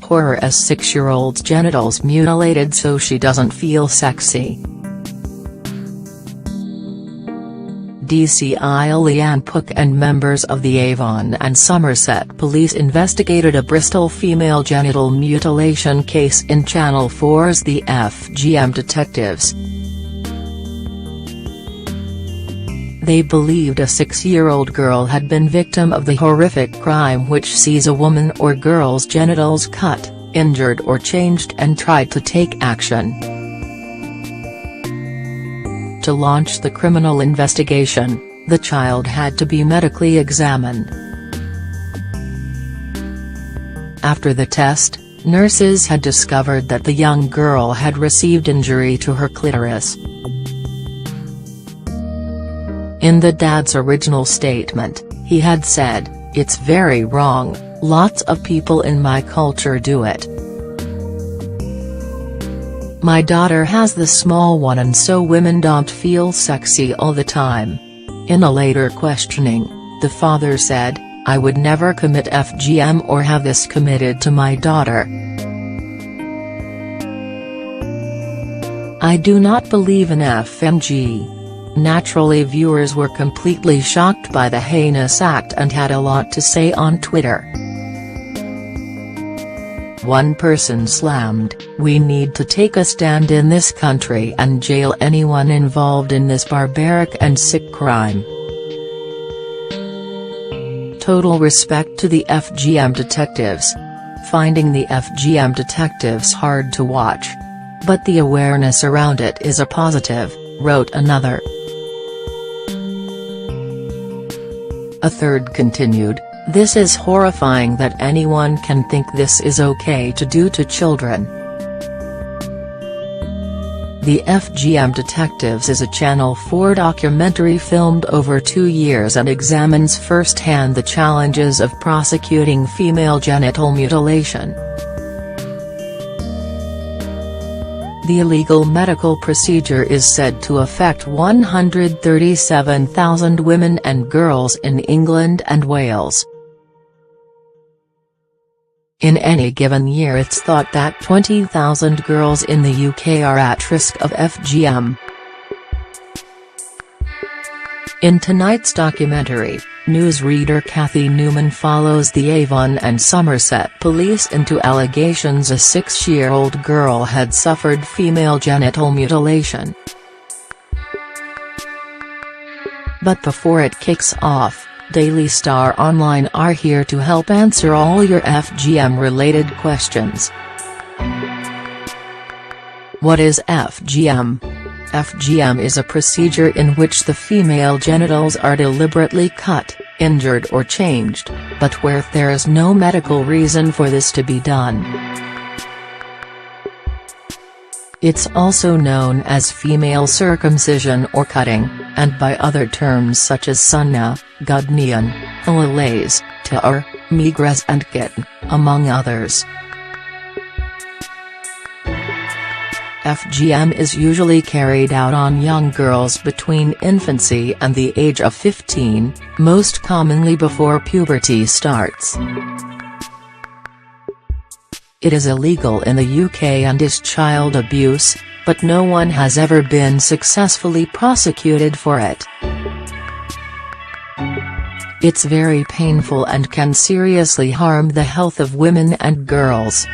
horror as 6-year-old's genitals mutilated so she doesn't feel sexy. DCI Leanne Pook and members of the Avon and Somerset Police investigated a Bristol female genital mutilation case in Channel 4's The FGM Detectives. They believed a 6-year-old girl had been victim of the horrific crime which sees a woman or girl's genitals cut, injured or changed and tried to take action. To launch the criminal investigation, the child had to be medically examined. After the test, nurses had discovered that the young girl had received injury to her clitoris. In the dad's original statement, he had said, "It's very wrong, lots of people in my culture do it. My daughter has the small one and so women don't feel sexy all the time." In a later questioning, the father said, "I would never commit FGM or have this committed to my daughter. I do not believe in FMG." Naturally, viewers were completely shocked by the heinous act and had a lot to say on Twitter. One person slammed, "We need to take a stand in this country and jail anyone involved in this barbaric and sick crime. Total respect to the FGM Detectives. Finding the FGM Detectives hard to watch. But the awareness around it is a positive," wrote another. A third continued, "This is horrifying that anyone can think this is okay to do to children." The FGM Detectives is a Channel 4 documentary filmed over 2 years and examines firsthand the challenges of prosecuting female genital mutilation. The illegal medical procedure is said to affect 137,000 women and girls in England and Wales. In any given year it's thought that 20,000 girls in the UK are at risk of FGM. In tonight's documentary, newsreader Kathy Newman follows the Avon and Somerset Police into allegations a 6-year-old girl had suffered female genital mutilation. But before it kicks off, Daily Star Online are here to help answer all your FGM-related questions. What is FGM? FGM is a procedure in which the female genitals are deliberately cut, injured or changed, but where there is no medical reason for this to be done. It's also known as female circumcision or cutting, and by other terms such as sunna, gudnian, olalase, ta'ar, migras and kitten, among others. FGM is usually carried out on young girls between infancy and the age of 15, most commonly before puberty starts. It is illegal in the UK and is child abuse, but no one has ever been successfully prosecuted for it. It's very painful and can seriously harm the health of women and girls.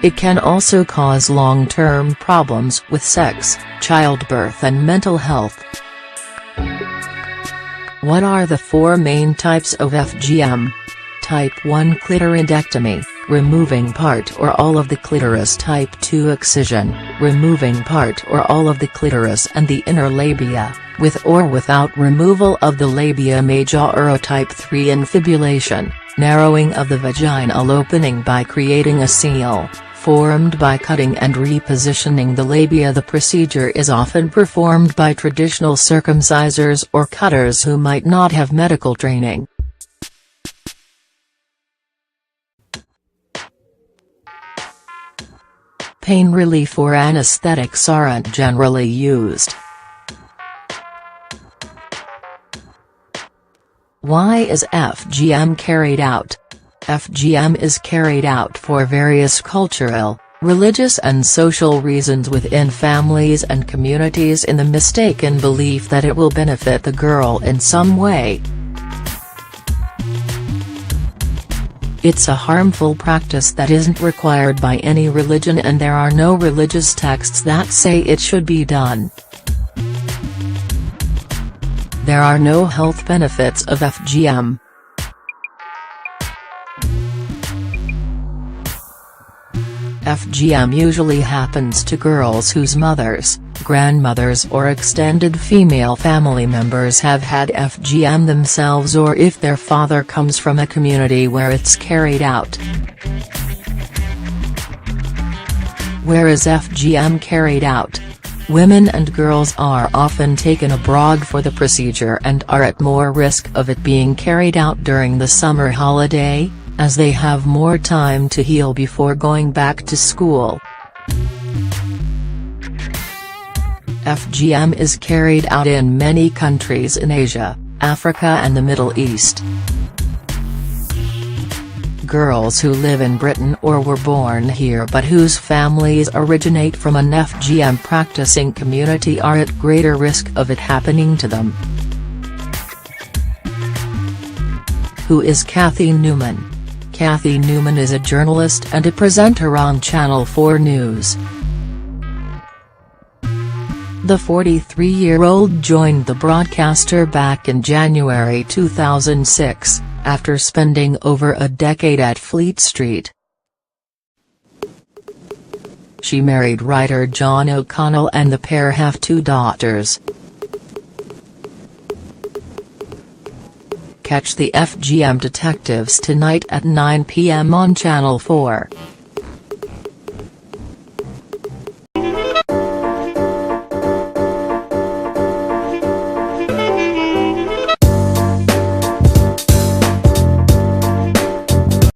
It can also cause long-term problems with sex, childbirth and mental health. What are the 4 main types of FGM? Type 1 clitoridectomy, removing part or all of the clitoris. Type 2 excision, removing part or all of the clitoris and the inner labia, with or without removal of the labia majora. Type 3 infibulation, narrowing of the vaginal opening by creating a seal, formed by cutting and repositioning the labia. The procedure is often performed by traditional circumcisers or cutters who might not have medical training. Pain relief or anesthetics aren't generally used. Why is FGM carried out? FGM is carried out for various cultural, religious and social reasons within families and communities in the mistaken belief that it will benefit the girl in some way. It's a harmful practice that isn't required by any religion, and there are no religious texts that say it should be done. There are no health benefits of FGM. FGM usually happens to girls whose mothers, grandmothers or extended female family members have had FGM themselves, or if their father comes from a community where it's carried out. Where is FGM carried out? Women and girls are often taken abroad for the procedure and are at more risk of it being carried out during the summer holiday, as they have more time to heal before going back to school. FGM is carried out in many countries in Asia, Africa and the Middle East. Girls who live in Britain or were born here but whose families originate from an FGM practicing community are at greater risk of it happening to them. Who is Kathy Newman? Kathy Newman is a journalist and a presenter on Channel 4 News. The 43-year-old joined the broadcaster back in January 2006, after spending over a decade at Fleet Street. She married writer John O'Connell and the pair have 2 daughters. Catch the FGM Detectives tonight at 9 p.m. on Channel 4.